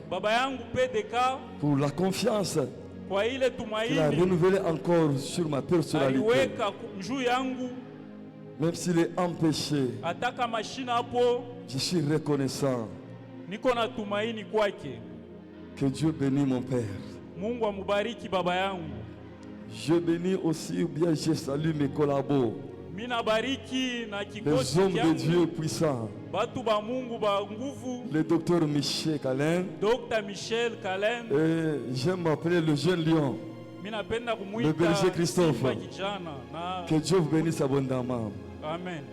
Baba yangu PDK pour la confiance kwa ile qu'il a tumaini renouvelée encore sur ma personnalité. aliweka juu yangu, Même s'il est empêché, ataka mashina hapo, je suis reconnaissant. niko na tumaini kwake. Que Dieu bénisse mon Père. Mungu amubariki baba yangu. Je bénis aussi, ou bien je salue mes collabos, Mina bariki na les kikosi hommes de Dieu kyangu, puissants. batu ba Mungu ba nguvu, Le docteur Michel Calin. Dr. Michel Kalen. Et j'aime m'appeler le jeune lion. Mina penda Le kumuita berger Christophe. Simba kijana na Que Dieu vous bénisse abondamment. amen.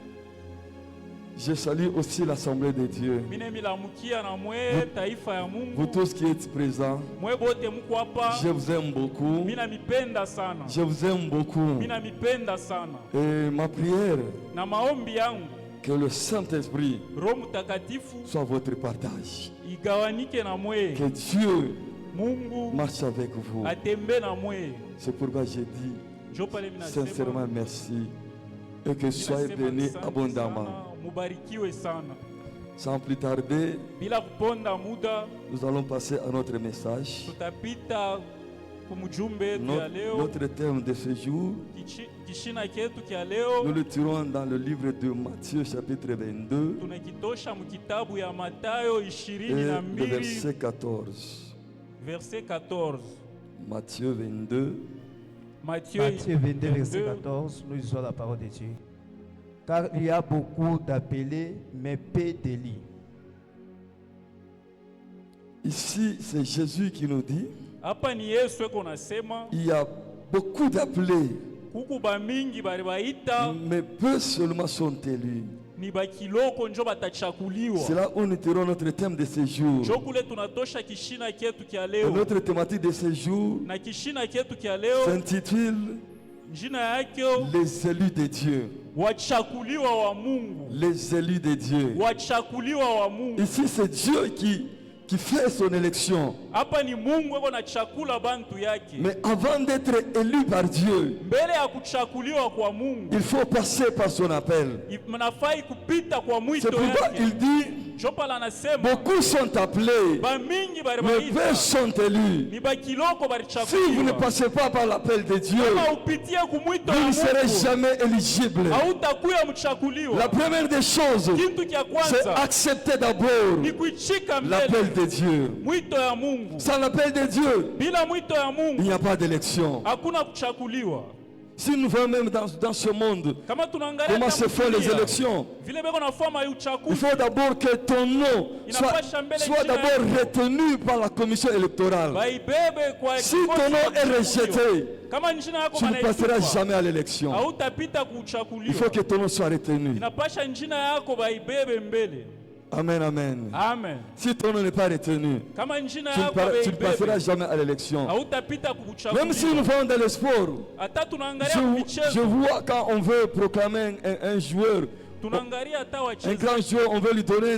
Je salue aussi l'Assemblée de Dieu. Mine milamukia na mwe taifa ya Vous Mungu, tous qui êtes présents, mwe bote muko hapa. je vous aime beaucoup. Mina mipenda sana, Je vous aime beaucoup. mina mipenda sana. Et ma prière, Na maombi yangu que le Saint-Esprit Roho Mtakatifu soit votre partage. igawanike na mwe, Que Dieu Mungu marche avec vous. atembe na mwe. C'est pourquoi j'ai dit Njo pale mina sincèrement merci. Et que soyez bénis abondamment. Mubarikiwe sana. Sans plus tarder, Bila kuponda muda, nous allons passer à notre message. tutapita kumujumbe yetu ya leo. Notre thème de ce jour, Kishina ketu kya nous leo le tirons dans le livre de Matthieu chapitre 22 tunakitosha mukitabu ya Matayo et le 22 verset 14. verset 14. Matthieu 22, Matthieu 22, verset 14, nous lisons la parole de Dieu. Car il y a beaucoup d'appelés, mais peu d'élus. ici c'est Jésus qui nous dit, Hapa ni Yesu eko nasema il y a beaucoup d'appelés, kuku bamingi bali baita mais peu seulement sont élus. ni bakiloko njo batachakuliwa. C'est là où nous tirons notre thème de ce jour. Njo kule tunatosha kishina ketu kya Et leo, notre thématique de ce jour na kishina ketu kya leo s'intitule njina yake Les élus de Dieu. wachakuliwa wa Mungu. Les élus de Dieu. Wachakuliwa wa Mungu. Ici c'est Dieu qui fait son élection. Hapa ni Mungu eko na chakula bantu yake. Mais avant d'être élu par Dieu, Mbele ya kuchakuliwa kwa Mungu il faut passer par son appel. mnafai kupita kwa C'est mwito pourquoi yake. il dit, Jopala anasema beaucoup sont appelés, bamingi bali mais peu baita sont élus. ni bakiloko bali Si vous ne chakuliwa. passez pas par l'appel de Dieu, Kama upitie kumwito vous wa ne serez Mungu jamais éligible. hautakuya La mchakuliwa. première des choses, Kitu kya c'est kwanza accepter d'abord ni kuichika l'appel mbele de Dieu. mwito ya Mungu. Sans l'appel de Dieu, Bila mwito ya il Mungu n'y a pas d'élection. hakuna kuchakuliwa. Si nous voyons même dans ce monde, Kama tunaangalia comment se font les élections, vile beko na forma ya il uchaguzi, faut d'abord que ton nom soit d'abord retenu par la commission électorale. baibebe kwa Si ton nom est rejeté, kama njina yako tu ne passeras banaitupa jamais à l'élection. hautapita Il faut kuchakuliwa. que ton nom soit retenu. Inapasha njina yako baibebe mbele. Amen, amen. Amen. Si ton nom n'est pas retenu, Kama njina tu yako ne passeras baibebe jamais à l'élection. hautapita Même si nous kuchakuliwa. voyons dans le sport, Hata tunaangalia je michezo, vois quand on veut proclamer un joueur, tunaangalia hata un grand joueur, on veut lui donner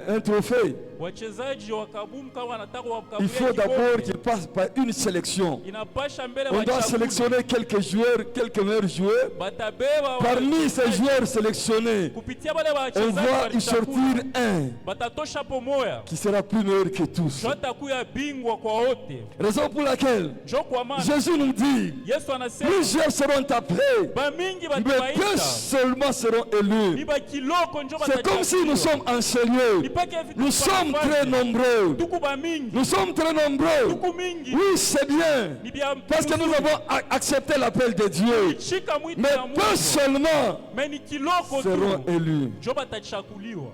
un trophée. wachezaji wa kabumu kama wanataka Il faut wakabulia d'abord kikombe, qu'il passe par une sélection. inapasha mbele On doit wachaguli. sélectionner quelques joueurs, quelques meilleurs joueurs. Batabeba Parmi ces joueurs sélectionnés, kupitia wale on wachezaji va y sortir walichaguli, un batatosha pomoya qui sera plus meilleur que tous. atakuya bingwa kwa wote. Raison pour laquelle Njo kwa maana Jésus nous dit, Yesu anasema plusieurs seront appelés, bamingi mais peu batabaita seulement seront ni élus. bakiloko njo C'est comme si nous batachakuliwa. sommes enseignés. Nipake vitu Nous sommes très nombreux. tuku bamingi Nous sommes très nombreux. tuku mingi Oui, c'est bien. ni bia Parce que nous avons accepté l'appel de Dieu. chika mwito Mais ya peu Mungu seulement me ni kiloko seront tu élus. njo batachakuliwa.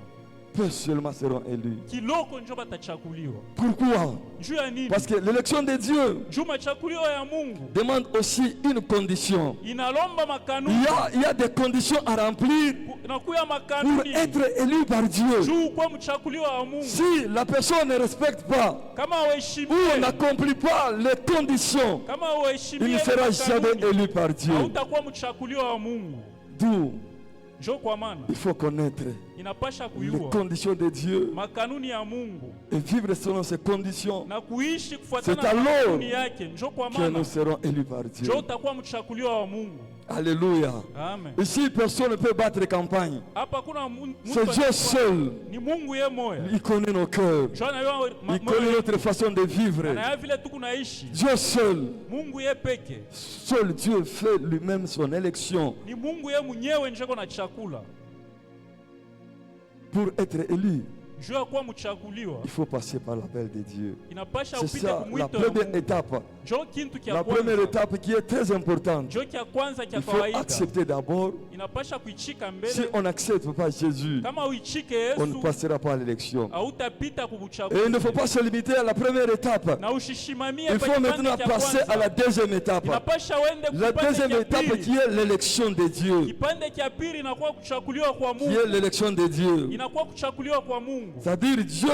Peu seulement seront élus. Kiloko njo batachakuliwa. Pourquoi? Juu ya nini? Parce que l'élection de Dieu Juu machakuliwa ya Mungu demande aussi une condition. inalomba makanuni Il y a des conditions à remplir nakuya pour makanuni être élu par Dieu. juu kwa mchakuliwa wa Mungu. Si la personne ne respecte pas Kama ou uheshimie n'accomplit pas les conditions, kama il uheshimie ne sera jamais élu par Dieu. hautakuwa mchakuliwa wa Mungu. D'où Njo kwa maana il faut connaître inapasha les kuyua conditions de Dieu makanuni ya Mungu et vivre selon ces conditions na kuishi C'est kufuatana na alors makanuni yake. Njo kwa que maana nous serons élus par Dieu. njo utakuwa mchakuliwa wa Mungu. Alléluia. Amen. Ici, personne ne peut battre campagne. Hapa kuna mtu C'est Dieu seul. ni Mungu yeye moya. Il connaît nos cœurs. Il connaît notre façon de vivre. Anaya vile tu kunaishi. Dieu seul. Mungu yeye peke. Seul Dieu fait lui-même son élection Ni Mungu yeye mwenyewe njeko na chakula. pour être élu. Juu ya kuwa mchaguliwa Il faut passer par l'appel de Dieu. inapasha C'est upite ça, la kumwito ya première Mungu. étape. Njoo kintu kia La première kwanza. étape qui est très importante. Njoo kia kwanza kia Il faut kawaida. accepter d'abord. Inapasha kuichika Si mbele. on n'accepte pas Jésus, Kama uichike on ne Yesu, passera pas à l'élection. hautapita Et kubuchaguzi. il ne faut pas se limiter à la première étape. Na ushishimamie Il faut maintenant passer à la deuxième étape. Inapasha uende La kupande deuxième kia étape pili. qui est l'élection de Dieu. Kipande kia pili inakuwa kuchaguliwa kwa Qui est Mungu. l'élection de Dieu. Inakuwa kuchaguliwa kwa Mungu. C'est-à-dire Dieu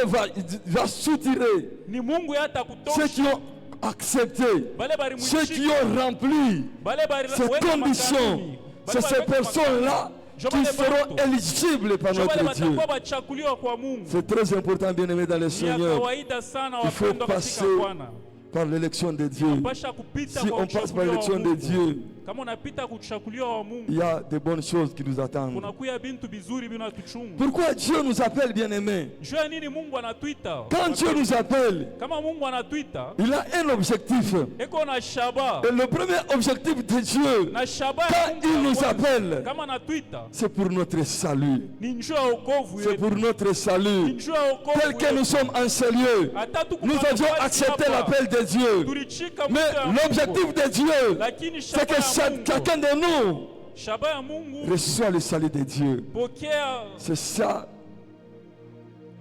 va soutirer Ni Mungu yata ceux qui kutosha. ont accepté, Bale bari ceux qui mwichika. ont rempli Bale bari ces weka conditions. makanuni. C'est ces personnes-là qui seront éligibles par Bale notre Dieu. batakuwa bachaguliwa kwa Mungu. C'est très important, bien-aimés dans le Ni ya Seigneur, kawaida sana Il faut wapendwa katika passer Bwana. par l'élection de Dieu. Pasha kupita Si kwa on passe par uchaguliwa wa l'élection de Mungu. Dieu, Kama unapita kuchaguliwa wa Mungu, il y a de bonnes choses qui nous attendent. kunakuya bintu bizuri binatuchunga. Pourquoi Dieu nous appelle, bien-aimés? Juu ya nini Mungu anatuita? Quand Dieu nous appelle, Kama Mungu anatuita, il a un objectif. eko na shaba. Et le premier objectif de Dieu, Na shaba ya quand Mungu il ya nous kwanza, appelle, kama anatuita, c'est pour notre salut. ni njoo ya wokovu C'est yetu. pour notre Ni salut. njoo ya wokovu Tel que yetu. nous sommes en ce lieu, Hata tuko nous kwa avions nafasi accepté hapa, l'appel de Dieu. tulichika Mais mwito ya Mungu. l'objectif de Dieu, Lakini c'est shaba que ya Mungu, chacun de nous shaba ya Mungu, reçoit le salut de Dieu. pokea C'est ça.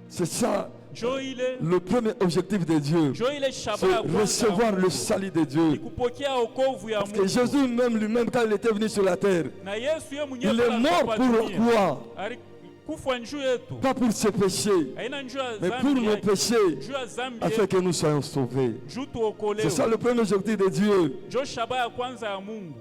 C'est ça njoo ile, le premier objectif de Dieu. njoo ile shaba C'est ya kwanza ya recevoir Mungu. le salut de Dieu. Ni kupokea wokovu ya Parce que Mungu. Jésus même lui-même, quand il était venu sur la terre, Na Yesu yeye mwenyewe il est mort pour quoi? kufa njuu yetu. Pas pour ses péchés, Haina njuu ya mais pour dhambi nos yake, péchés, njuu ya dhambi afin yetu, que nous soyons sauvés. njuu C'est tuokolewe. ça le premier objectif de Dieu, Njoo shaba ya kwanza ya Mungu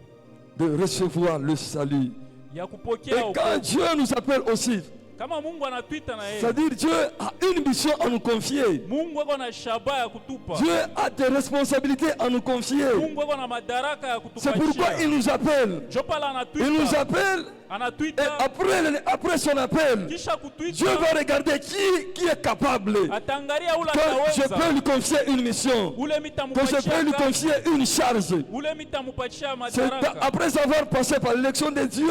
de recevoir le salut. ya Et kupokea quand wokovu. Dieu nous appelle aussi, Kama Mungu anatuita na yeye, c'est-à-dire Dieu a une mission à nous confier. Mungu ako na shaba ya kutupa. Dieu a des responsabilités à nous confier. Mungu ako na madaraka ya C'est pourquoi il kutupatia. nous appelle. Njoo pala Il nous anatuita, appelle et anatuita après son appel, kisha Dieu kutuita, va regarder qui est capable. atangalia ule Que je peux ataweza, lui confier une mission. ule Que je peux mitamupatia lui kazi, confier une charge. ule mitamupatia C'est madaraka. après avoir passé par l'élection de Dieu,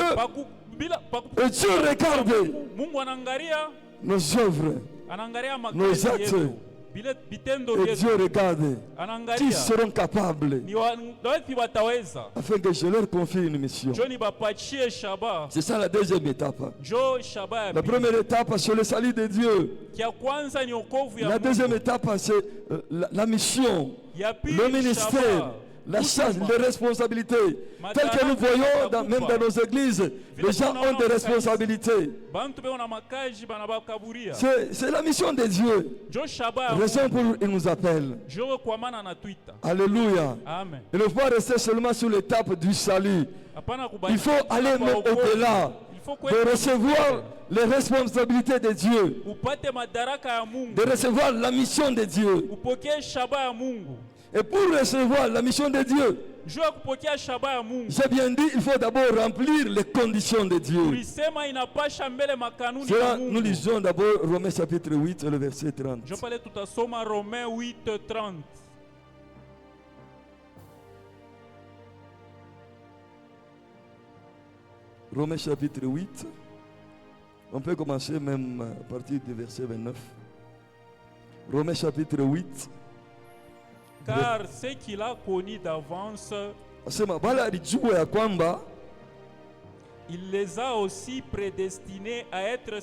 et Dieu regarde Mungu anaangalia, nos œuvres. anaangalia Nos makazi actes. yetu, vile vitendo Et vyetu, Dieu regarde qui anaangalia seront capables ni wapi wataweza. afin que je leur confie une mission. Njoo nibapachie shaba, C'est ça la deuxième étape. njoo shaba ya La pili. première étape, c'est le salut de Dieu. Kia kwanza ni wokovu ya La deuxième Mungu. étape, c'est la mission, Ya pili le ni ministère, shaba, la charge, huduma. les responsabilités. Telles que nous voyons, même dans nos églises, les gens ont des responsabilités. Bantu beko na makaji bana bakaburia. C'est la mission de Dieu. Njoo shaba ya Raison Mungu. pour il nous appelle. Njoo kwa maana anatuita. Alléluia. Amen. Il ne faut pas rester seulement sur l'étape du salut. Hapana Il kubaki. faut aller même au-delà de recevoir les responsabilités de Dieu, upate madaraka ya Mungu. de recevoir la mission de Dieu. Upokee shaba ya Mungu. Et pour recevoir la mission de Dieu, Njoo ya kupokea shaba ya Mungu. j'ai bien dit, il faut d'abord remplir les conditions de Dieu. Tulisema inapasha mbele makanuni Cela, ya nous Mungu. lisons d'abord Romains chapitre 8, le verset 30. Njoo pale tutasoma Romains 8:30. Romains chapitre 8. On peut commencer même à partir du verset 29. Romains chapitre 8. Car ce qu'il a connu d'avance, Asema bali alijua ya kwamba il les a aussi prédestinés à être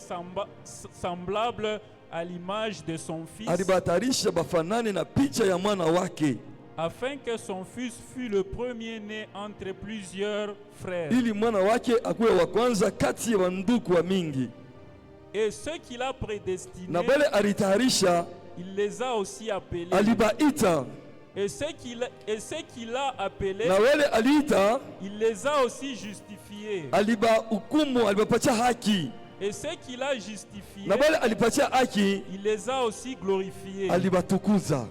semblables à l'image de son Fils, alibatarisha bafanane na picha ya mwana wake, afin que son Fils fût le premier-né entre plusieurs frères. ili mwana wake akuwe wa kwanza kati ya wanduku wa mingi. Et ceux qu'il a prédestinés, Na bale alitayarisha, il les a aussi appelés. alibaita, Et ceux qu'il a appelés, na wale aliita, il les a aussi justifiés. aliba hukumu, alibapatia haki. Et ceux qu'il a justifiés, Na bale alipatia haki, il les a aussi glorifiés. alibatukuza.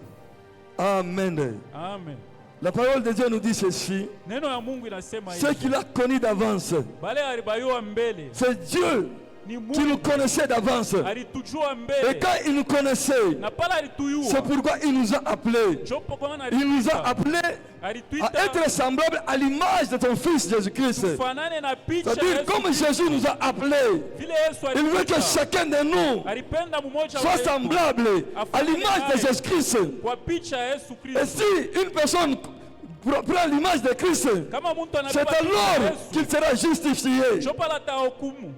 Amen. Amen. La parole de Dieu nous dit ceci. Neno ya Mungu inasema Ce hivi. qu'il a connu d'avance, Bale alibayua mbele. c'est Dieu Ni qui nous Mungu connaissait d'avance. alitujua Et mbele. quand il nous connaissait, Na pala alituyua. c'est pourquoi il nous a appelés. Jopo kwa maana Il nous a alituita. appelés Alituita. à être semblables à l'image de ton Fils Jésus-Christ. Tufanane na picha C'est-à-dire, Yesu comme Kristo. Jésus nous a appelés, Vile Yesu il veut que alituita. chacun de nous Alipenda mmoja soit wetu semblable à l'image de Jésus-Christ. kwa picha ya Yesu Et Kristo. si une personne prend l'image de Christ, Kama mtu c'est anabeba picha ya alors Yesu, qu'il sera justifié. jopo la tahukumu.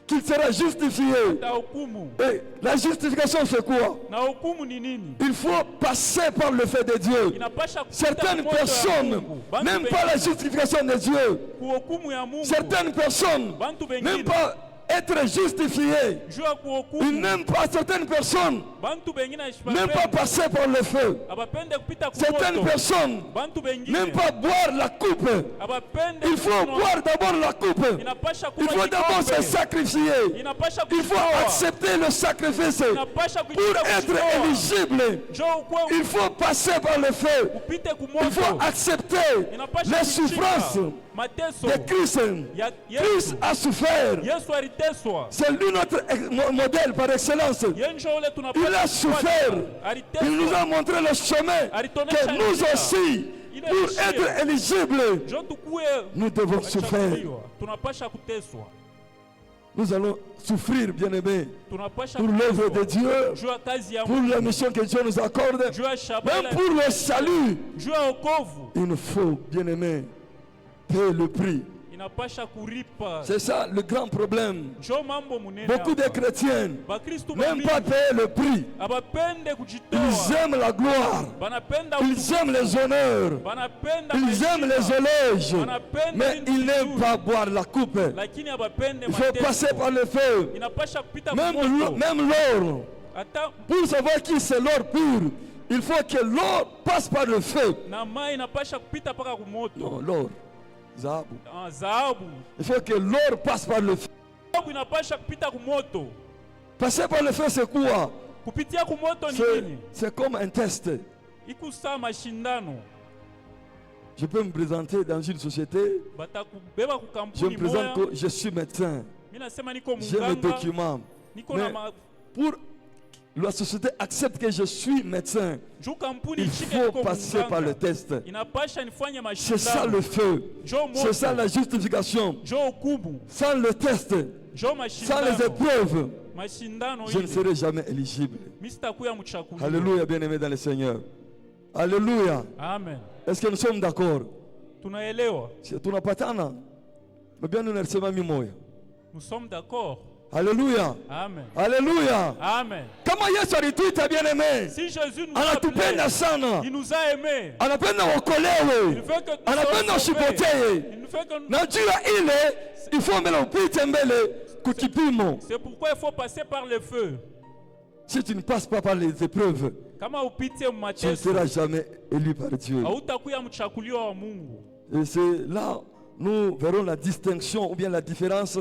Qu'il sera justifié. Tahukumu. Et la justification, c'est quoi? Na hukumu ni nini? Il faut passer par le fait de Dieu. Inapasha kupita Certaines kumoto ya personnes Mungu. Bantu n'aiment pas la bengine. justification de Dieu. Kuhukumu ya Mungu. Certaines personnes Bantu bengine. n'aiment pas être justifiées. Juu ya Ils kuhukumu. n'aiment pas, certaines personnes Bantu bengine n'aiment pas passer par le feu. abapende kupita Certaines kumoto. personnes Bantu bengine n'aiment pas boire la coupe. abapende Il faut kunywa. boire d'abord la coupe. Inapasha Il kunywa faut d'abord se kikombe. sacrifier. Inapasha Il faut kujitoa. accepter le sacrifice Inapasha pour kujitoa. être éligible. Njoo ukuwe Il faut passer par le feu. upite Il faut kumoto. accepter Inapasha les kushika souffrances mateso de Christ. ya Christ Yesu. a souffert. Yesu aliteswa. C'est lui notre modèle par excellence. Yeye njoo ule Il tunapaswa a souffert. kufuata. Il nous Aliteswa. a montré le chemin que nous aussi, pour être éligibles, Njoo tukue nous devons souffrir. wachaguliwa. Tunapasha kuteswa. Nous allons souffrir, bien-aimés, Tunapasha pour l'œuvre de kuteswa. Dieu, Juu ya kazi ya pour Mungu. la mission que Dieu nous accorde, Juu ya shabala. même pour le salut. Juu ya wokovu. Il nous faut, bien-aimés, payer le prix. Inapasha kuripa. C'est ça le grand problème. Njoo mambo munene Beaucoup de hapa. chrétiens Bakristu n'aiment bamingi pas payer le prix. abapende kujitoa. Ils aiment la gloire. Banapenda Ils aiment les honneurs. banapenda Ils aiment les maisha. éloges. Wanapenda Mais vitu ils n'aiment vizuri. pas boire la coupe. Lakini abapende Il faut passer par le feu. Inapasha kupita Même kumoto. l'or. Hata Pour savoir qui c'est l'or pur, il faut que l'or passe par le feu. na mai inapasha kupita paka kumoto. Non, l'or. Zahabu. Zahabu. Il faut que l'or passe par le feu. Zahabu inapasha kupita kumoto. Passer par le feu, c'est quoi? Kupitia kumoto ni C'est- nini? C'est comme un test. Ikusaa mashindano. Je peux me présenter dans une société. Batakubeba ku Je me kampuni présente moya. que je suis médecin. Mimi nasema niko J'ai mes munganga. documents. Niko na Mais pour la société accepte que je suis médecin, juu kampuni il ishike faut niko passer par le munganga. test. Inapasha nifanye C'est ça mashindano. le feu. Njoo C'est ça moto. la justification. Njoo hukumu. Sans le test, Njoo sans mashindano. les épreuves, Mashindano je ne ile. serai jamais éligible. Mimi sitakuya mchakuliwa. Alléluia, bien-aimés dans le Seigneur. Alléluia. Amen. Est-ce que nous sommes d'accord? Tunaelewa. Tunapatana. Mais bien nous nasema mimoya. Nous sommes d'accord. Alléluia. Amen. Alléluia. Amen. Kama Yesu alituita bien-aimé, Si Jésus nous a anatupenda appelés, sana, il nous a aimés. anapenda Il uokolewe, veut que nous anapenda soyons sauvés. usipotee. Il nous fait que nous... Najua ile ifo mbele upite mbele kukipimo. C'est pourquoi il faut passer par le feu. Si tu ne passes pas par les épreuves, Kama upite tu ne mateso, seras jamais élu par Dieu. hautakuya mchakuliwa wa Mungu. Et c'est là nous verrons la distinction ou bien la différence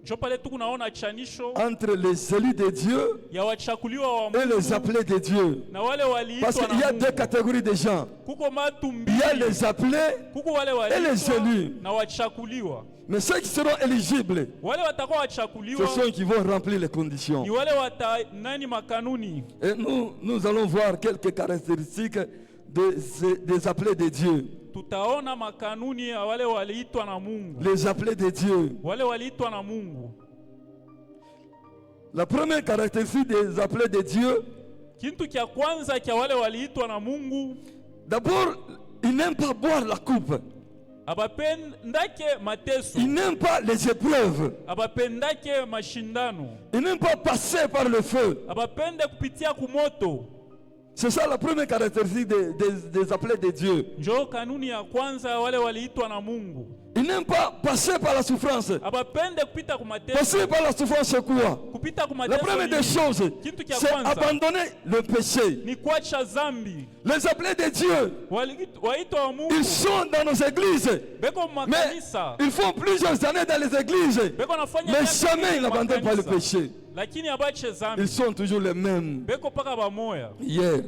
Njo pale tu kunaona chanisho entre les élus de Dieu ya wachakuliwa wa et les Mungu appelés de Dieu. na wale Parce waliitwa qu'il y a na deux Mungu. catégories de gens. Kuko matu Il y a mbili. les appelés, Kuko wale et les élus. waliitwa na wachakuliwa. mais ceux qui seront éligibles, Wale watakuwa ce wachakuliwa sont qui vont remplir les conditions. ni wale nani makanuni. Et nous allons voir quelques caractéristiques des appelés de Dieu. Tutaona makanuni ya wale waliitwa na Mungu. Les appelés de Dieu. Wale waliitwa na Mungu. La première caractéristique des appelés de Dieu, Kintu kya kwanza kya wale waliitwa na Mungu, d'abord, ils n'aiment pas boire la coupe. abapendake mateso, Ils n'aiment pas les épreuves. abapendake mashindano, Ils n'aiment pas passer par le feu. abapende kupitia kumoto. C'est ça la première caractéristique des appelés de Dieu. Njoo kanuni ya kwanza ya wale waliitwa na Mungu. Ils n'aiment pas passer par la souffrance. Abapende kupita kumateso. Passer par la souffrance, c'est quoi? Kupita La kumateso première ni des choses, Kintu kya c'est kwanza abandonner le péché. ni kuacha zambi. Les appelés de Dieu, Waitwa wa Mungu ils sont dans nos églises. beko Mais makanisa, ils font plusieurs années dans les églises. beko nafanya Mais kazi jamais ils n'abandonnent pas le makanisa. péché. Lakini abache zambi Ils sont toujours les mêmes. beko paka bamoya. Hier,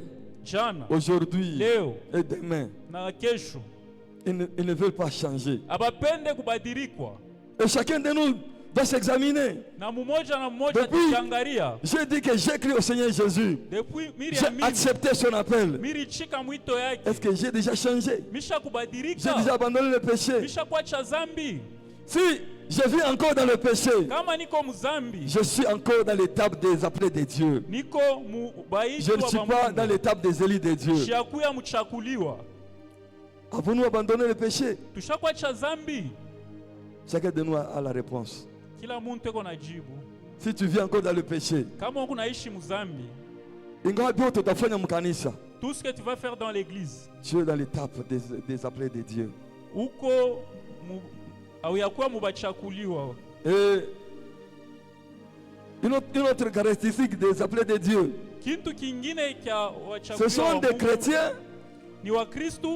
jana, aujourd'hui leo et demain. na kesho. Ils ne veulent pas changer. Abapende kubadirikwa. Et chacun de nous doit s'examiner. Na mmoja Depuis, tukiangalia. j'ai dit que j'ai cru au Seigneur Jésus. Depuis miri J'ai amini. accepté son appel. Miri chika mwito yake. Est-ce que j'ai déjà changé? Misha J'ai kubadirika. déjà abandonné le péché. Misha kuacha zambi. Si je vis encore dans le péché, Kama niko mzambi. je suis encore dans l'étape des appelés de Dieu. Niko mubaiti Je ne suis pas dans l'étape des élus de Dieu. Shiakuya mchakuliwa. Avons-nous abandonné le péché? Tushakuacha zambi. Chacun de nous a la réponse. Kila muntu eko na jibu. Si tu vis encore dans le péché, Kama uko naishi mzambi, ingawa vyote utafanya mkanisa, tout ce que tu vas faire dans l'église, tu es dans l'étape des appelés de Dieu. uko auyakuwa mubachakuliwa. Et une autre caractéristique des appelés de Dieu, Kintu kingine kya ce sont wachakuliwa des chrétiens, ni wa Kristu.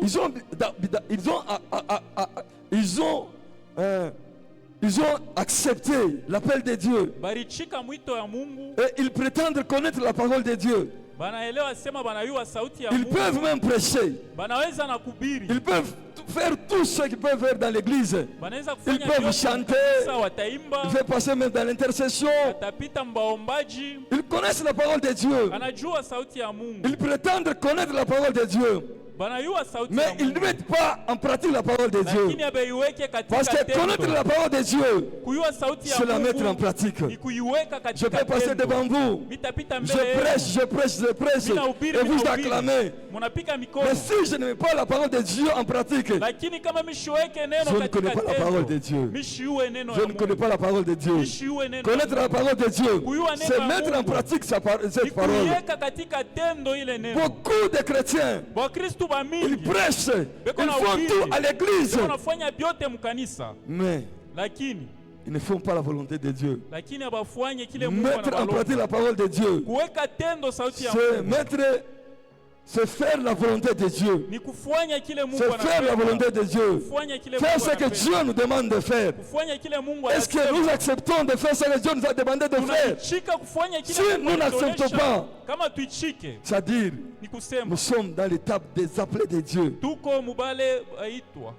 Ils ont accepté l'appel de Dieu. Barichika mwito ya Mungu. Et ils prétendent connaître la parole de Dieu. Banaelewa sema banayua sauti ya Ils Mungu. peuvent même prêcher. Banaweza na kubiri. Ils peuvent faire tout ce qu'ils peuvent faire dans l'église. Banaweza Ils kufanya peuvent yote chanter. kanisa, wataimba. Ils peuvent passer même dans l'intercession. Watapita mbaombaji. Ils connaissent la parole de Dieu. Anajua sauti ya Mungu. Ils prétendent connaître la parole de Dieu. Banayua sauti ya Mais ils Mungu. ne mettent pas en pratique la parole de Dieu. Lakini abeiweke katika Parce que connaître tendo. la parole de Dieu, Kuyua sauti ya c'est la mettre en Mungu. pratique. Ni kuiweka Je katika peux passer tendo. devant vous. Mitapita mbele Je yenu. prêche, je prêche, je prêche. Minahubiri, Et vous minahubiri. acclamez. Munapika mikono. Mais si je ne mets pas la parole de Dieu en pratique, Lakini kama mishiweke neno je ne connais katika pas la tendo. parole de Dieu. Mishiwe neno Je ya ne connais Mungu. pas la parole de Dieu. Mishiwe neno ya Connaître la Mungu. parole de Dieu, Kuyua neno c'est ya mettre en Mungu. pratique cette Ni parole. kuiweka katika tendo ile neno. Beaucoup de chrétiens, Wakristu ils bamingi prêchent, Beko ils na font ubiri. tout à l'église, Beko wanafanya vyote mkanisa, mais lakini ils ne font pas la volonté de Dieu. abafanye kile Mungu Mettre en pratique anabalomba. la parole de Dieu, Kuweka tendo sauti ya c'est Mungu c'est faire la volonté de Dieu. ni kufanya kile Mungu C'est faire la volonté de Dieu. Kufanya kile Faire Mungu ce que anapenda. Dieu nous demande de faire. Kufanya kile Mungu Est-ce que nous acceptons de faire ce que Dieu nous a demandé de faire? Tunaichika kufanya kile Si Mungu nous n'acceptons anatuonesha. pas, Kama tuichike c'est-à-dire, ni kusema nous sommes dans l'étape des appelés de Dieu. tuko mubale baitwa,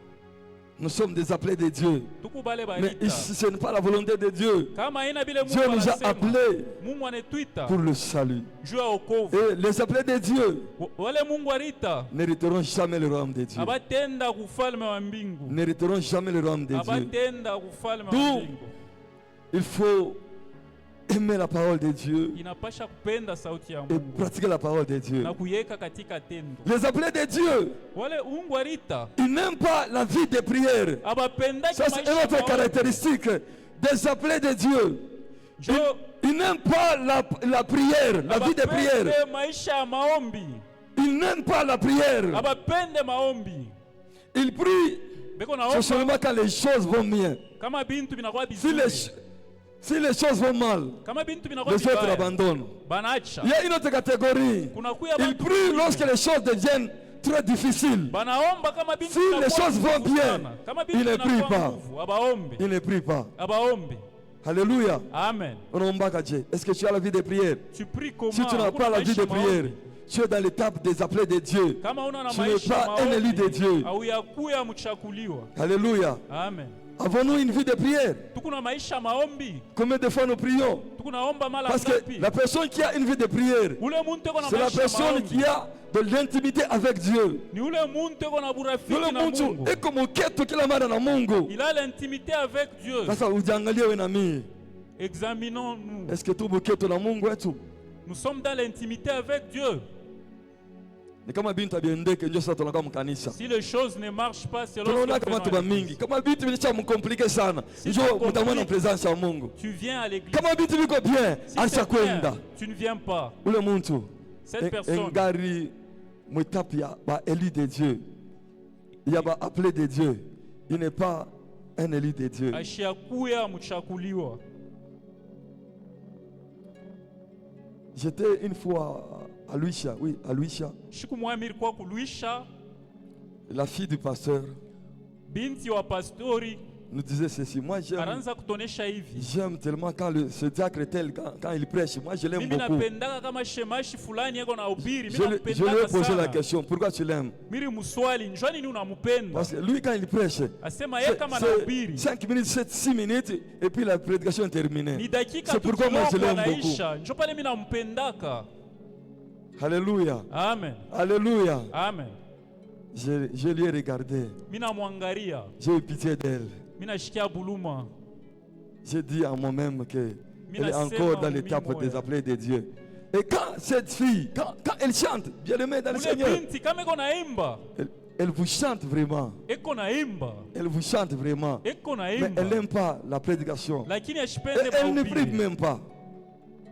Nous sommes des appelés de Dieu. tuko bale Mais baita. ici, ce n'est pas la volonté de Dieu. Kama ina bile Dieu Mungu nous a anasema, appelés Mungu anetwita pour le salut. juu ya wokovu. Et les appelés de Dieu Wale Mungu arita n'hériteront jamais le royaume de Dieu. abatenda kufalme wa mbingu, N'hériteront jamais le royaume de Dieu. abatenda kufalme wa D'où mbingu. il faut aimer la parole de Dieu Inapasha kupenda sauti ya et Mungu pratiquer la parole de Dieu. na kuiweka katika tendo. Les appelés de Dieu, Wale Mungu arita ils n'aiment pas la vie de prière. abapendaki Ça, c'est une maisha autre maombi. caractéristique des appelés de Dieu. Jo, Ils n'aiment pas la prière, la vie de prière. abapende maisha ya maombi, Ils n'aiment pas la prière. abapende maombi. Ils prient Beko c'est naomba seulement quand les choses vont bien. kama bintu binakuwa Si bizuri, les choses vont mal, kama bintu binakuwa les autres vibaya abandonnent. banacha. Il y a une autre catégorie. Kunakuya Ils bantu prient lorsque les choses deviennent très difficiles. banaomba kama bintu Si binakuwa les choses vont nguvu bien, sana. Kama bintu ils ne binakuwa prient pas. nguvu, abaombe, Ils ne prient pas. abaombe. Alléluia. Amen. Est-ce que tu as la vie de prière? Tu pries comment? Si tu n'as pas la vie de prière, tu es dans l'étape des appelés de Dieu. Kama una na Tu n'es maisha pas un élu de Dieu. au yakuya mchakuliwa. Alléluia. Amen. Avons-nous une vie de prière? Tuko na maisha maombi. Combien de fois nous prions? Tuko naomba mara Parce que ngapi? la personne qui a une vie de prière, Ule muntu eko na c'est la maisha personne maombi. qui a de l'intimité avec Dieu. Ni ule muntu eko na burafiki Yule na mtu Mungu. eko muketo kila mara na Mungu. Il a l'intimité avec Dieu. Sasa ujiangalie wewe na mimi. Examinons-nous. Est-ce que tu muketo na Mungu wetu? Nous sommes dans l'intimité avec Dieu. Ni kama bintu abiendeke ndio sasa tunakaa mkanisa. Si les choses ne marchent pas selon ce Tunaona que kama nous tuba faisons à mingi. Kama bintu vilisha mkomplike sana. Si Njoo tu mtamwona compliques, presence ya Mungu. l'église, tu viens à l'église. Kama bintu viko bien, Si acha c'est bien, kwenda. tu ne viens pas. Ule mtu Cette personne, engari mwitapi ya ba élu de Dieu. Il y a ba appelé de Dieu. Il n'est pas un élu de Dieu. ashiakuya mchakuliwa. J'étais une fois à Luisha, oui, à Luisha, Siku moja nilikuwa kulisha, la fille du pasteur binti wa pastori nous disait ceci. Moi, j'aime anaanza kutonesha hivi. J'aime tellement quand ce diacre tel, quand il prêche. Moi, je l'aime Mimi beaucoup. napendaka kama shemashi fulani yako na ubiri. Mimi Je lui ai nampendaka posé la sana. question, pourquoi tu l'aimes? Miri muswali, njoo nini unampenda? Parce que lui, quand il prêche, Asema yeye kama na ubiri. 5 minutes, 6 minutes, et puis la prédication est terminée. Ni dakika C'est pourquoi moi je tu l'aime anaisha. Njoo pale mimi nampendaka. Alléluia. Amen. Alléluia. Amen. Je lui ai regardé. Mimi namwangalia. J'ai eu pitié d'elle. Mimi nashikia buluma. J'ai dit à moi-même qu'elle est Nasema encore dans l'étape mimi des appelés de Dieu. Et quand cette fille, quand elle chante, bien aimée dans le Ule Seigneur, binti kama iko naimba, elle vous chante vraiment. iko naimba, Elle vous chante vraiment. iko Mais elle naimba. n'aime pas la prédication. Lakini Et ashipende elle ne prie mahubiri. même pas.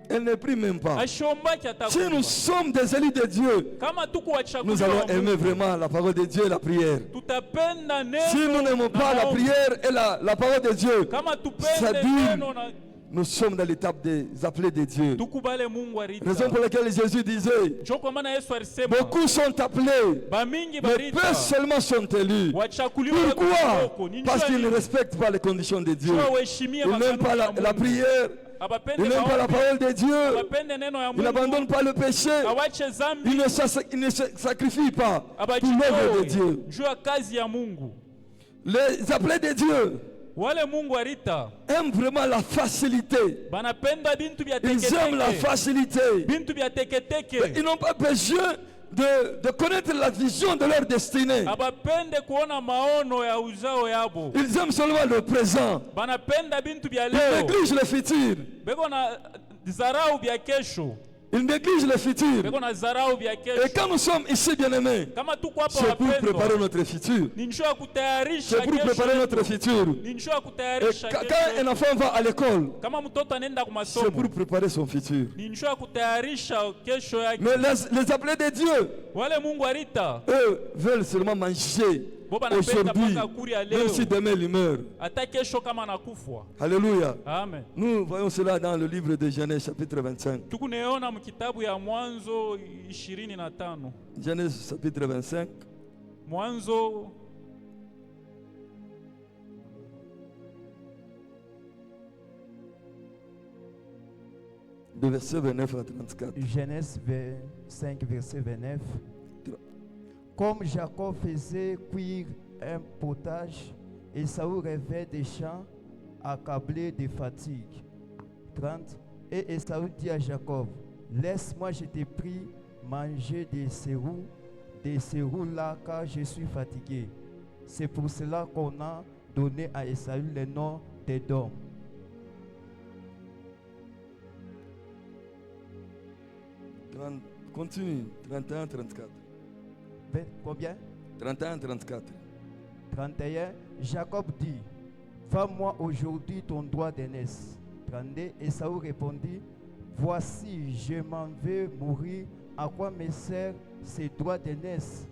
Elle ne prie même pas. Ashombaki Si nous atakufa. sommes des élus de Dieu, Kama tuko nous wachaguliwa allons wa aimer Mungu, vraiment la parole de Dieu et la prière. tutapenda neno Si nous n'aimons na pas la maombi. prière et la parole de Dieu, Kama ça tupende dit, neno na nous sommes dans l'étape des appelés de Dieu. tukubale Mungu arita. Raison pour laquelle Jésus disait, Njo kwa maana Yesu alisema beaucoup sont appelés, bamingi mais barita peu seulement sont élus. wachakuliwa wako Pourquoi? kidogo. Ni Parce njua qu'ils ne nini? respectent pas les conditions de Dieu. Njua waheshimie Ils n'aiment pas makanuni ya la Mungu. prière, Abapende ils n'aiment pas la maombi. parole de Dieu, Abapende neno ya ils Mungu. n'abandonnent pas le péché, Awache zambi. ils ne se sacrifient pas pour l'œuvre de Abajitoe Dieu. juu ya kazi ya Mungu. Les appelés de Dieu Wale Mungu arita aiment vraiment la facilité. banapenda bintu bya Ils aiment la teketeke. facilité. Bintu bya teketeke. Ils n'ont pas besoin de connaître la vision de leur destinée. Abapende kuona maono ya uzao yabo. Ils aiment seulement le présent. Banapenda bintu bya Ils leo. négligent le futur. Beko na zarau bya kesho. Ils négligent le futur. Beko na zarau bya Et kesho. quand nous sommes ici, bien-aimés, Kama tuko hapa c'est pour préparer wapendwa, notre futur. ni njoo ya kutayarisha C'est pour préparer kesho. notre futur. Ni njoo ya Et kutayarisha quand un kesho. enfant va à l'école, Kama mtoto anaenda kwa c'est masomo, pour préparer son futur. ni njoo ya kutayarisha kesho yake. Mais les appelés de Dieu, Wale Mungu arita eux, veulent seulement manger aujourd'hui, même si demain ils meurent. hata kesho kama anakufwa. Alléluia. Amen. Nous voyons cela dans le livre de Genèse, chapitre 25. Tukuneona mkitabu ya Mwanzo 25. Genèse, chapitre 25. Mwanzo de verset 29 à 34. Genèse 5, verset 29. Comme Jacob faisait cuire un potage, Ésaü rêvait des champs, accablé de fatigue. 30. Et Ésaü dit à Jacob, laisse-moi, je t'ai pris, manger des cérules là, car je suis fatigué. C'est pour cela qu'on a donné à Ésaü le nom d'Édom. Continue, 31, 34. Combien? 31, 34. 31. Jacob dit, va-moi aujourd'hui ton droit d'aînesse. 32. Ésaü répondit, voici, je m'en vais mourir. À quoi me sert ces droits d'aînesse?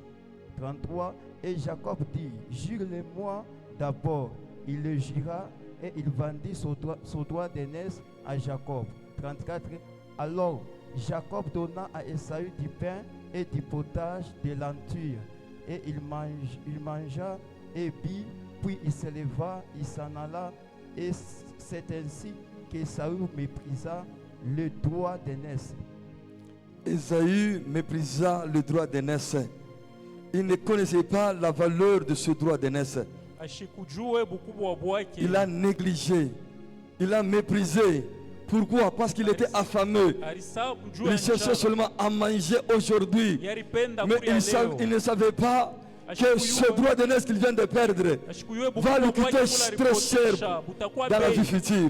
33. Et Jacob dit, jure-le-moi d'abord. Il le jura et il vendit son droit d'aînesse à Jacob. 34. Alors Jacob donna à Ésaü du pain et du potage de lentilles. Et il mangea et but, puis il se leva, il s'en alla. Et c'est ainsi qu'Ésaü méprisa le droit d'aînesse. Ésaü méprisa le droit d'aînesse. Il ne connaissait pas la valeur de ce droit d'aînesse. ashikujue bukubwa wa bwake. Il a négligé, il a méprisé. Pourquoi? Parce qu'il était affameux. Il cherchait seulement à manger aujourd'hui. Mais il ne savait pas que ce droit d'aînesse qu'il vient de perdre va lui coûter très cher dans la vie future.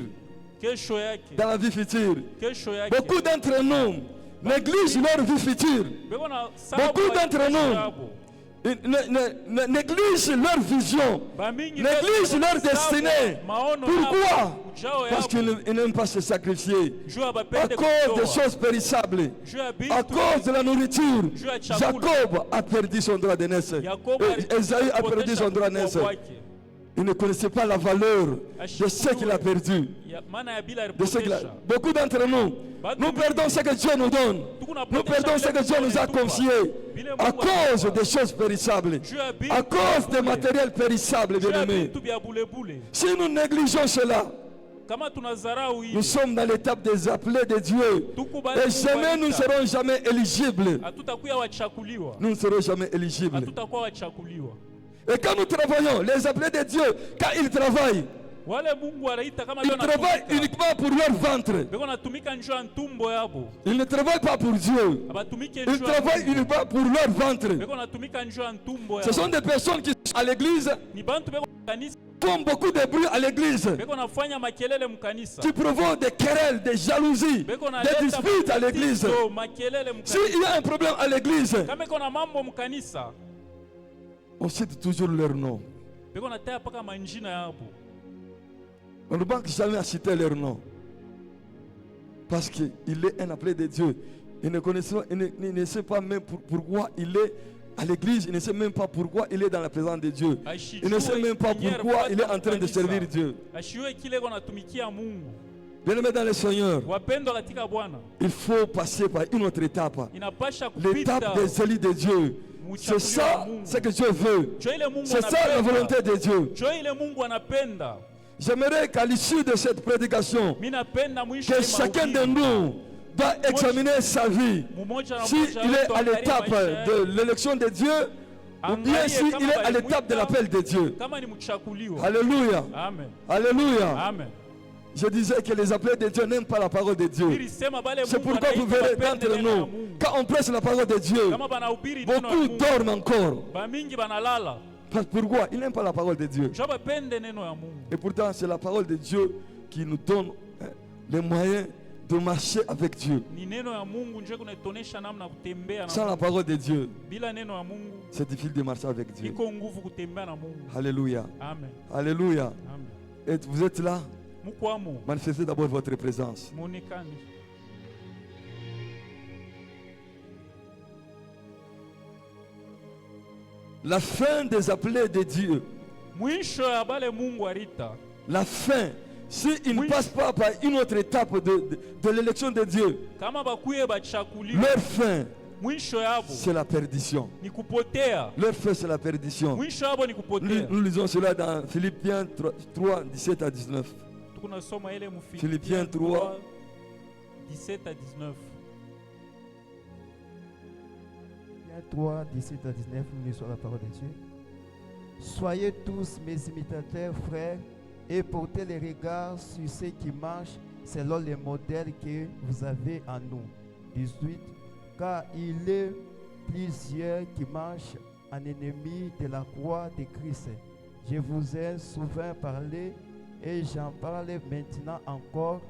Dans la vie future. Beaucoup d'entre nous négligent leur vie future. Beaucoup d'entre nous négligent leur vision, négligent leur destinée. Pourquoi? Parce qu'ils n'aiment pas se sacrifier à cause des choses périssables, à cause de la nourriture. Jacob a perdu son droit d'aînesse. Ésaü a perdu son droit d'aînesse. Il ne connaissait pas la valeur de ce qu'il a perdu. Beaucoup d'entre nous, nous perdons ce que Dieu nous donne. Nous perdons ce que Dieu nous a confié à cause des choses périssables, à cause des matériels périssables, bien-aimés. Si nous négligeons cela, Nous sommes dans l'étape des appelés de Dieu. Et jamais nous ne serons jamais éligibles. Nous ne serons jamais éligibles. Et quand nous travaillons, les appelés de Dieu, quand ils travaillent uniquement pour leur ventre. Ils ne travaillent pas pour Dieu. Ils travaillent uniquement pour leur ventre. Ce sont des personnes qui sont à l'église, font beaucoup de bruit à l'église, qui provoquent des querelles, des jalousies, des disputes à l'église. S'il y a un problème à l'église, on cite toujours leur nom. On ne manque jamais à citer leur nom. Parce qu'il est un appelé de Dieu. Il ne sait pas même pourquoi il est à l'église. Il ne sait même pas pourquoi il est dans la présence de Dieu. Il ne sait même pas pourquoi il est en train de servir Dieu. Bien-aimés dans le Seigneur, il faut passer par une autre étape. L'étape des élus de Dieu. C'est ça ce que Dieu veut. C'est ça la volonté de Dieu. J'aimerais qu'à l'issue de cette prédication, que chacun de nous doit examiner sa vie. S'il est à l'étape de l'élection de Dieu, ou bien s'il est à l'étape de l'appel de Dieu. Alléluia. Alléluia. Je disais que les appelés de Dieu n'aiment pas la parole de Dieu. C'est pourquoi vous verrez d'entre nous, quand on prêche la parole de Dieu, beaucoup dorment encore. Pourquoi? Ils n'aiment pas la parole de Dieu. Et pourtant, c'est la parole de Dieu qui nous donne les moyens de marcher avec Dieu. Sans la parole de Dieu, c'est difficile de marcher avec Dieu. Alléluia. Alléluia. Et vous êtes là? Manifestez d'abord votre présence. La fin des appelés de Dieu. La fin. S'ils ne passent pas par une autre étape de l'élection de Dieu, leur fin, c'est la perdition. Leur fin, c'est la perdition. Nous lisons cela dans Philippiens 3, 17 à 19. Philippiens 3, 17 à 19. 3, 17 à 19, nous lisons la parole de Dieu. Soyez tous mes imitateurs, frères, et portez les regards sur ceux qui marchent selon les modèles que vous avez en nous. 18. Car il est plusieurs qui marchent en ennemis de la croix de Christ. Je vous ai souvent parlé et j'en parle maintenant encore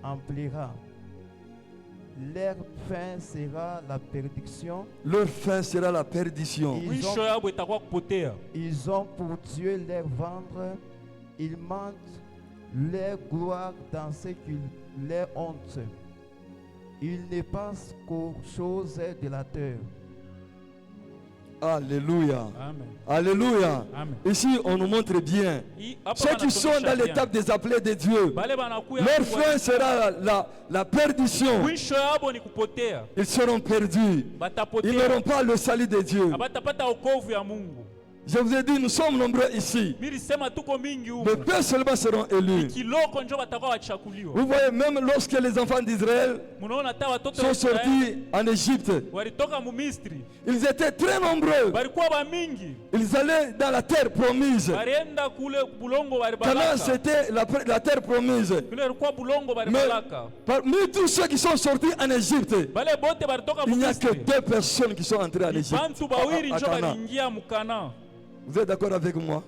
en plaira. Leur fin sera la perdition. Leur fin sera la perdition. Ils ont pour Dieu leur ventre. Ils mentent leur gloire dans ce qu'ils leur honte. Ils ne pensent qu'aux choses de la terre. Alléluia. Amen. Alléluia. Amen. Ici, on nous montre bien. Ceux qui sont dans l'étape des appelés de Dieu, leur fin sera la perdition. Ils seront perdus. Ils n'auront pas le salut de Dieu. Je vous ai dit, nous sommes nombreux ici. Mais peu seulement seront élus. Vous voyez, même lorsque les enfants d'Israël sont sortis en Égypte, ils étaient très nombreux. Ils allaient dans la terre promise. Canaan, c'était la terre promise. Mais parmi tous ceux qui sont sortis en Égypte, il n'y a que 2 personnes qui sont entrées en Égypte. À Canaan. Vous êtes d'accord avec moi?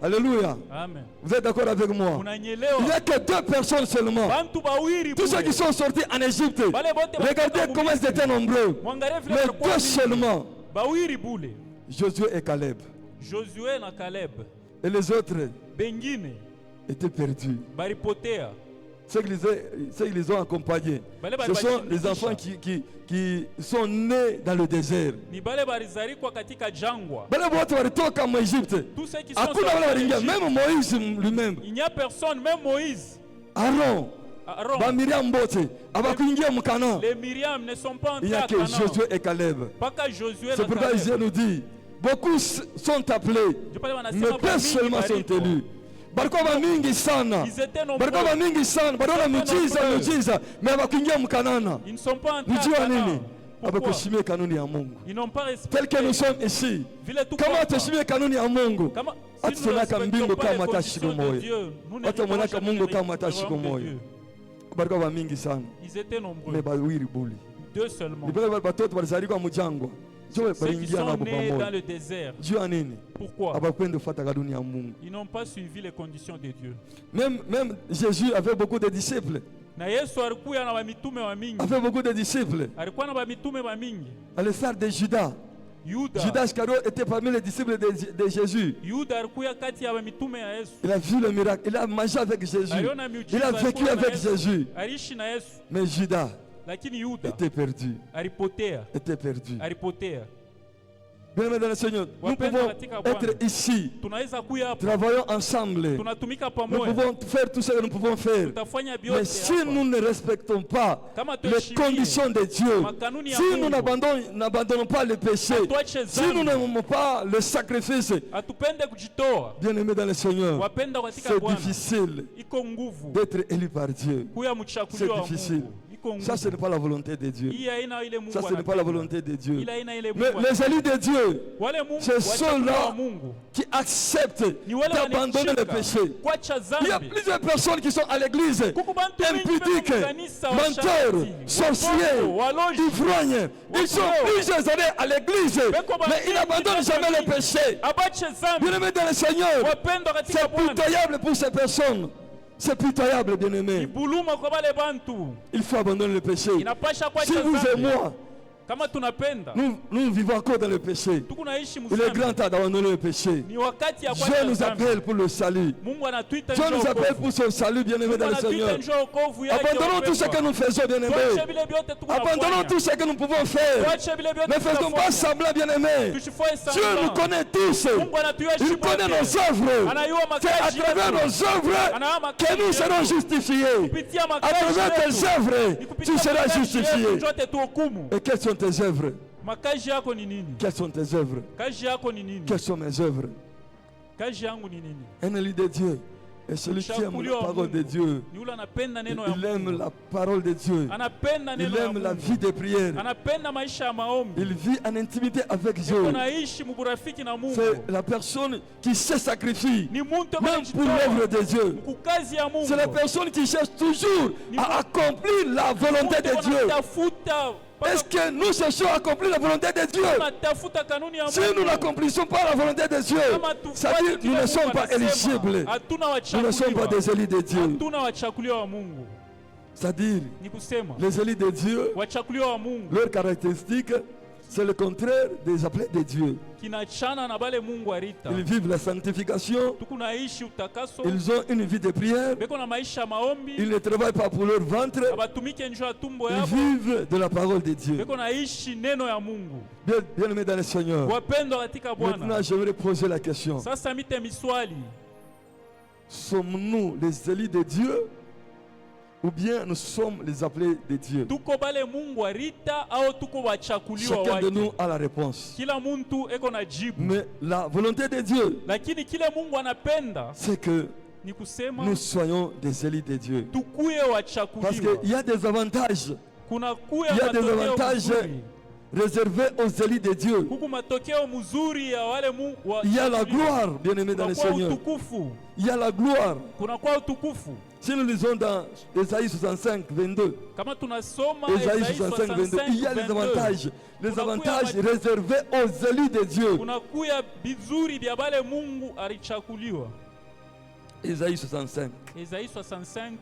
Alléluia. Amen. Vous êtes d'accord avec moi? Il n'y a que 2 personnes seulement. Tous ceux qui sont sortis en Égypte, regardez comment ils étaient nombreux. Mais 2 seulement. Josué et Caleb. Et les autres étaient perdus. Ceux qui les ont accompagnés, ce sont les enfants qui sont nés dans le désert. Tous ceux qui sont sortis même Moïse lui-même. Il n'y a personne, même Moïse. Aaron. Les Myriam ne sont pas entrés. Il n'y a que Josué et Caleb. C'est pourquoi Jésus nous dit, beaucoup sont appelés, mais peu seulement sont élus. Barikuwa bamingi sana. Ils étaient nombreux. Barikuwa bamingi sana. Barikuwa miujiza. Mais abakuingia mkanana. Ils ne sont pas entrés Mujua à Canaan. nini? Abakuheshimia kanuni ya Mungu. Ils n'ont pas respecté. Tel que nous sommes ici. Kama tuheshimie kanuni ya Mungu. Hatutonaka mbingu kama hata siku moja. Hatumonaka Mungu kama hata siku moja. Barikuwa bamingi sana. Ils étaient nombreux. Mais bawiri buli. Deux seulement. Libele batoto balizaliwa mujangwa. Ceux qui sont nés dans le désert. Jua nini? Pourquoi? Abakwenda kufuata kanuni ya Mungu. Ils n'ont pas suivi les conditions de Dieu. Même Jésus avait beaucoup de disciples. Na Yesu alikuwa na mitume wa mingi. Avait beaucoup de disciples. Alikuwa na mitume wa mingi. À l'instar de Judas. Judas Iscariot était parmi les disciples de Jésus. Yuda alikuwa kati ya mitume ya Yesu. Il a vu le miracle, il a mangé avec Jésus. Il a vécu avec Jésus. Aliishi na Yesu. Mais Judas lakini Yuda était perdu. Alipotea. Était perdu. Alipotea. Bien-aimés dans le Seigneur, nous pouvons être ici. Travaillons ensemble. Nous pouvons faire tout ce que nous pouvons faire. Mais si nous ne respectons pas les conditions de Dieu, si nous n'abandonnons pas le péché, si nous n'aimons pas le sacrifice, bien-aimés dans le Seigneur, c'est difficile d'être élu par Dieu. C'est difficile. Ça, ce n'est pas la volonté de Dieu. Ça, ce n'est pas la volonté de Dieu. Mais les élus de Dieu, c'est ceux-là qui acceptent d'abandonner le péché. Il y a plusieurs personnes qui sont à l'église, impudiques, menteurs, sorciers, ivrognes. Ils sont plusieurs années à l'église, mais ils n'abandonnent jamais le péché. Bien-aimés dans le Seigneur, c'est pitoyable pour ces personnes. C'est pitoyable, bien-aimé. Il faut abandonner le péché. Si vous et moi, nous vivons encore dans le péché, il est grand temps d'abandonner le péché. Dieu nous appelle pour le salut. Dieu nous appelle pour son salut, bien-aimé dans le Seigneur. Abandonnons tout ce que nous faisons, bien-aimé. Abandonnons tout ce que nous pouvons faire. Ne faisons pas semblant, bien-aimé. Dieu nous connaît tous. Il connaît nos œuvres. C'est à travers nos œuvres que nous serons justifiés. À travers tes œuvres, tu seras justifié. Et quelles sont tes œuvres? Quelles sont tes œuvres? Quelles sont mes œuvres? Un élu de Dieu est celui qui aime la parole de Dieu. Il aime la parole de Dieu. Il aime la vie de prière. Il vit en intimité avec Dieu. C'est la personne qui se sacrifie, même pour l'œuvre de Dieu. C'est la personne qui cherche toujours à accomplir la volonté de Dieu. Est-ce que nous cherchons à accomplir la volonté de Dieu? Si nous n'accomplissons pas la volonté de Dieu, ça veut dire que nous ne sommes pas éligibles. Nous ne sommes pas des élus de Dieu. C'est-à-dire, les élus de Dieu, leur caractéristique, c'est le contraire des appelés de Dieu. Ils vivent la sanctification. Ils ont une vie de prière. Ils ne travaillent pas pour leur ventre. Ils vivent de la parole de Dieu. Bien-aimés dans le Seigneur. Maintenant, j'aimerais poser la question. Sommes-nous les élus de Dieu? Ou bien nous sommes les appelés de Dieu? Chacun de nous a la réponse. Mais la volonté de Dieu, c'est que nous soyons des élus de Dieu. Parce qu'il y a des avantages. Il y a des avantages réservés aux élus de Dieu. Il y a la gloire, bien-aimés dans le Seigneur. Il y a la gloire. Si nous lisons dans Ésaïe 65, 22, Ésaïe 65, 22, il y a les avantages réservés aux élus de Dieu. Ésaïe 65. Ésaïe 65.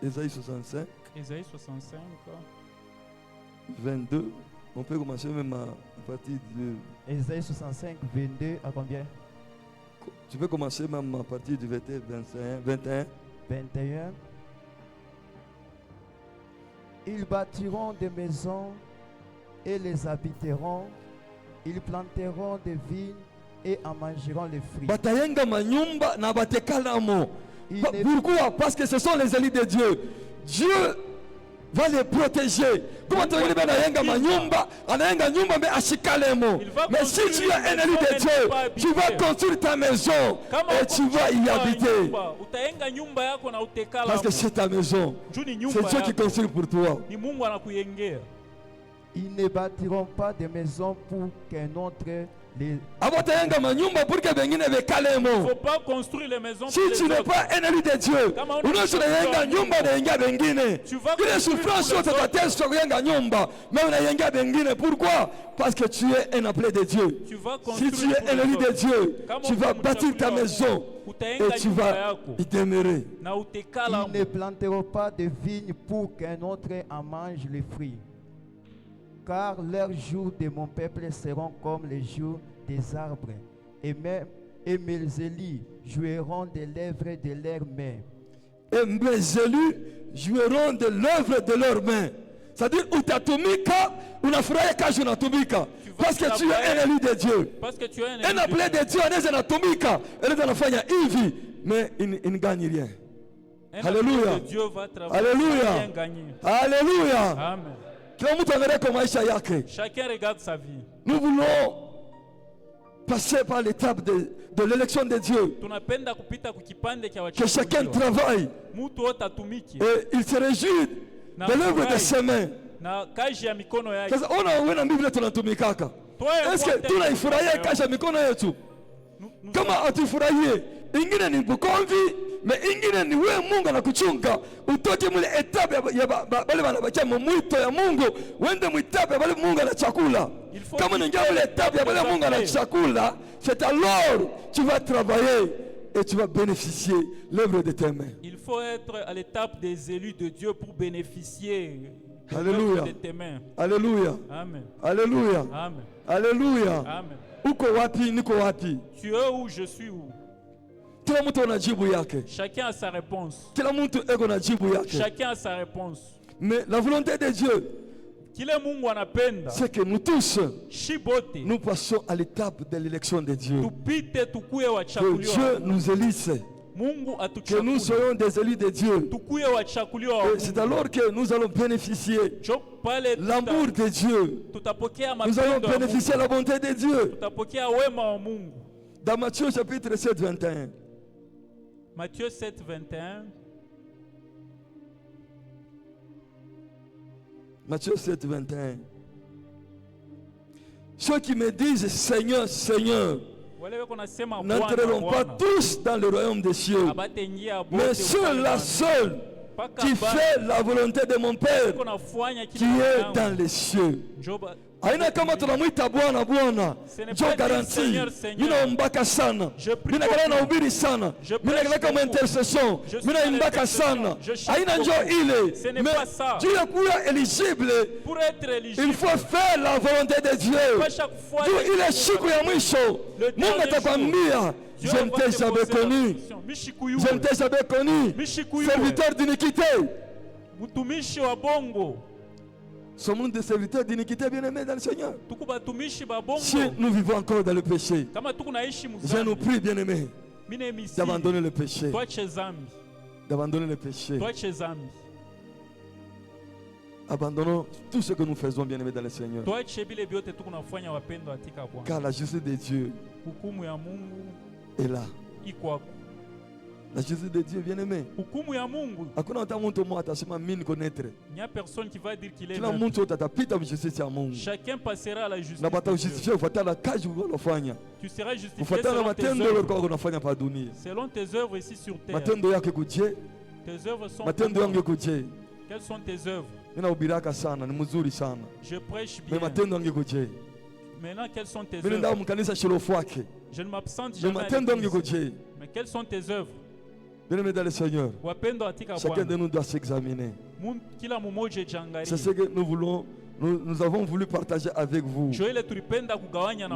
Ésaïe 65. Ésaïe 65. 22. On peut commencer même à partir de... Ésaïe 65, 22 à combien? Tu peux commencer même à partir du verset 21. 21. Ils bâtiront des maisons et les habiteront. Ils planteront des vignes et en mangeront les fruits. Pourquoi? Parce que ce sont les élus de Dieu. Dieu va les protéger. Comment tu vas anayenga manyumba, anayenga nyumba mais ashikalemo. Mais si tu es un élu de Dieu, tu vas construire ta maison et tu vas y habiter. Parce que c'est ta maison. C'est Dieu qui construit pour toi. Ils ne bâtiront pas de maisons pour qu'un autre les... Il ne faut pas construire les maisons pour si tu n'es pas un élu de Dieu, pourquoi? Parce que tu es un appelé de Dieu. Si tu es un élu de Dieu, tu vas bâtir ta maison et tu vas y demeurer. Ils ne planteront pas de vignes pour qu'un autre en mange les fruits. Car leurs jours de mon peuple seront comme les jours des arbres, et mes élus joueront des lèvres de leurs mains. Et mes élus joueront de l'œuvre de leurs mains. C'est-à-dire, utatumika, unafurahi kazi unatumika. Parce que tu es un élu de Dieu. Un appelé de Dieu, anaweza anatumika, anaweza anafanya hivi, mais il ne gagne rien. Alléluia. Alléluia. Alléluia. Amen. Chacun regarde sa vie. Nous voulons passer par l'étape de l'élection de Dieu. Que chacun travaille et il se réjouit de l'œuvre de ses mains. Est-ce que tu l'as furahi kazi ya mikono yetu? Kama atufurahie, ingine ni bukomvi, mais ingine ni wewe Mungu anakuchunga utoke mule etape ya bale banabakia mwito ya Mungu uende mwitape bale Mungu ana chakula. Kama ni ngao ile etape ya bale Mungu ana chakula, c'est alors tu vas travailler et tu vas bénéficier l'œuvre de tes mains. Il faut être à l'étape des élus de Dieu pour bénéficier Alléluia. de tes mains. Alléluia. Amen. Alléluia. Amen. Alléluia. Amen. Uko wapi niko wapi? Tu es où, je suis où? Kila mtu ana jibu yake. Chacun a sa réponse. Kila mtu eko na jibu yake. Chacun a sa réponse. Mais la volonté de Dieu, c'est que nous tous, shibote, nous passons à l'étape de l'élection de Dieu. Que Dieu nous élise. Que nous soyons des élus de Dieu. C'est alors que nous allons bénéficier l'amour de Dieu. Nous allons bénéficier la bonté de Dieu. Dans Matthieu chapitre 7, 21. Matthieu 7, 21. Matthieu 7, 21. Ceux qui me disent Seigneur, Seigneur, n'entreront pas tous dans le royaume des cieux, mais ceux-là seuls qui fait la volonté de mon Père qui est dans les cieux. Aina kama tunamwita Bwana Bwana, jo garanti. Mina mbaka sana. Mina kana na ubiri sana. Mina kana kama intercession. Mina mbaka sana. Aina njo ile. Mais Dieu est pour éligible. Il faut faire la volonté de Dieu. Dieu il est siku ya mwisho. Mungu atakwambia, je ne t'ai jamais connu. Je ne t'ai jamais connu. Serviteur d'iniquité. Mutumishi wa bongo. Sommes-nous des serviteurs d'iniquité bien-aimés dans le Seigneur? Si nous vivons encore dans le péché, je nous prie bien-aimés d'abandonner le péché. D'abandonner le péché. Abandonnons tout ce que nous faisons bien-aimés dans le Seigneur. Car la justice de Dieu est là. La justice de Dieu, bien-aimé. Il n'y a personne qui va dire qu'il est chacun passera à la justice. Tu seras justifié selon tes œuvres ici sur terre. Tes œuvres sont quelles sont tes œuvres? Je prêche bien. Maintenant, quelles sont tes œuvres? Je ne m'absente jamais. Mais quelles sont tes œuvres? Bien-aimés dans le Seigneur, chacun de nous doit s'examiner. C'est ce que nous voulons, nous avons voulu partager avec vous.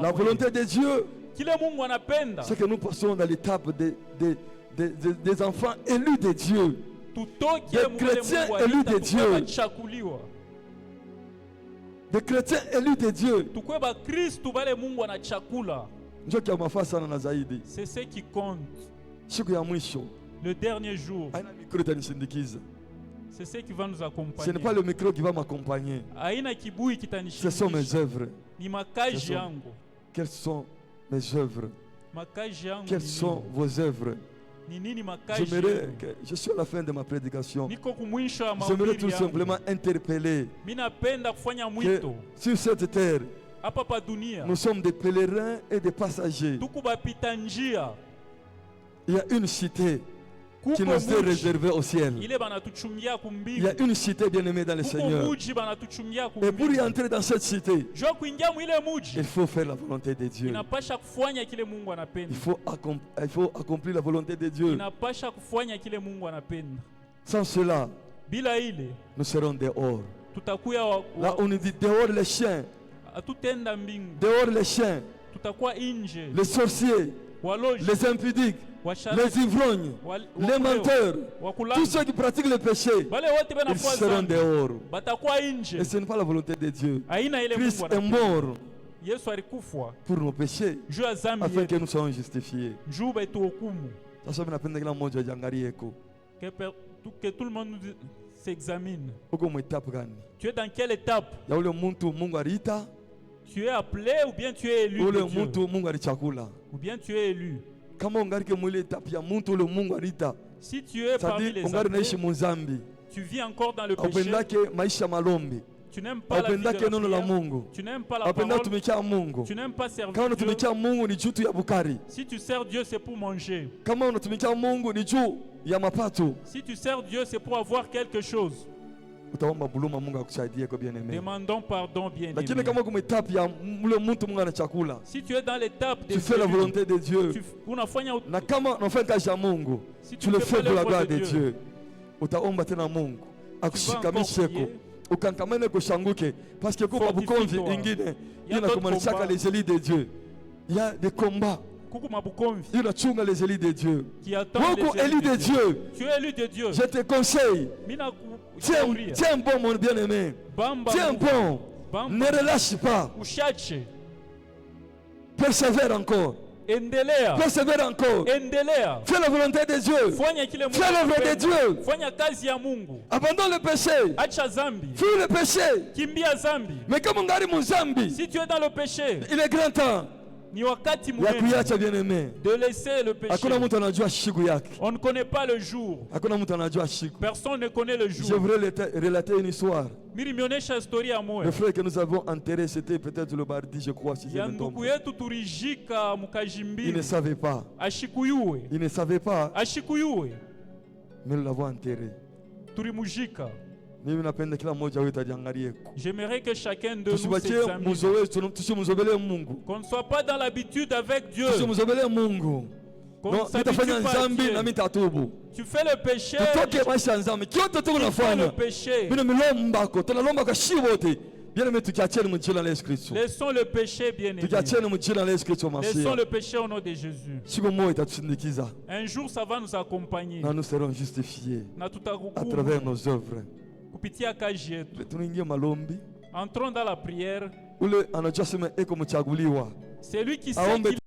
La volonté de Dieu, c'est que nous passons dans l'étape des enfants élus de Dieu, des chrétiens élus de Dieu, des chrétiens élus de Dieu. C'est ce qui compte. Siku ya mwisho, le dernier jour, C'est ce qui va nous accompagner. Ce n'est pas le micro qui va m'accompagner. Ce sont mes œuvres. Quelles sont mes œuvres? Quelles sont vos œuvres? Je suis à la fin de ma prédication. J'aimerais tout simplement interpeller que sur cette terre, nous sommes des pèlerins et des passagers. Il y a une cité qui nous est réservée au ciel. Il y a une cité bien-aimée dans le Seigneur. Et pour y entrer dans cette cité, il faut faire la volonté de Dieu. Il faut accomplir la volonté de Dieu. Sans cela, nous serons dehors. Là, on nous dit dehors les chiens. Dehors les chiens. Les sorciers. Les impudiques. Les ivrognes, les menteurs, tous ceux qui pratiquent le péché, ils seront dehors. Et ce n'est pas la volonté de Dieu. Christ est mort pour nos péchés, afin que nous soyons justifiés. Que tout le monde s'examine. Tu es dans quelle étape? Tu es appelé ou bien tu es élu de Dieu? Ou bien tu es élu? Si tu es parmi les appelés, tu vis encore dans le péché. Tu n'aimes pas la vie de la prière. Tu n'aimes pas la parole. Tu n'aimes pas servir Dieu. Si tu sers Dieu, c'est pour manger. Si tu sers Dieu, c'est pour avoir quelque chose. Demandons pardon, bien-aimé. Si tu es dans l'étape de tu fais la volonté de Dieu. Si tu le fais pour la gloire de Dieu. Parce que il y a des combats. Il y a les élus de Dieu. Tu es élu de Dieu. Je te conseille. Tiens bon, mon bien-aimé. Tiens bon. Ne relâche pas. Persévère encore. Persévère encore. Fais la volonté de Dieu. Fais l'œuvre de Dieu. Abandonne le péché. Fuis le péché. Mais comme on garde mon Zambi, si tu es dans le péché, il est grand temps de laisser le péché. On ne connaît pas le jour. Personne ne connaît le jour. Je voudrais relater une histoire. Le frère que nous avons enterré, c'était peut-être le mardi, je crois, si je me trompe. Il ne savait pas. Il ne savait pas. Mais nous l'avons enterré. J'aimerais que chacun de nous s'examine. Qu'on ne soit pas dans l'habitude avec Dieu. Tu fais le péché. Tu fais le péché. Laissons le péché, bien-aimé. Laissons le péché au nom de Jésus. Un jour, ça va nous accompagner. Nous serons justifiés à travers nos œuvres. Entrons dans la prière. C'est lui qui sait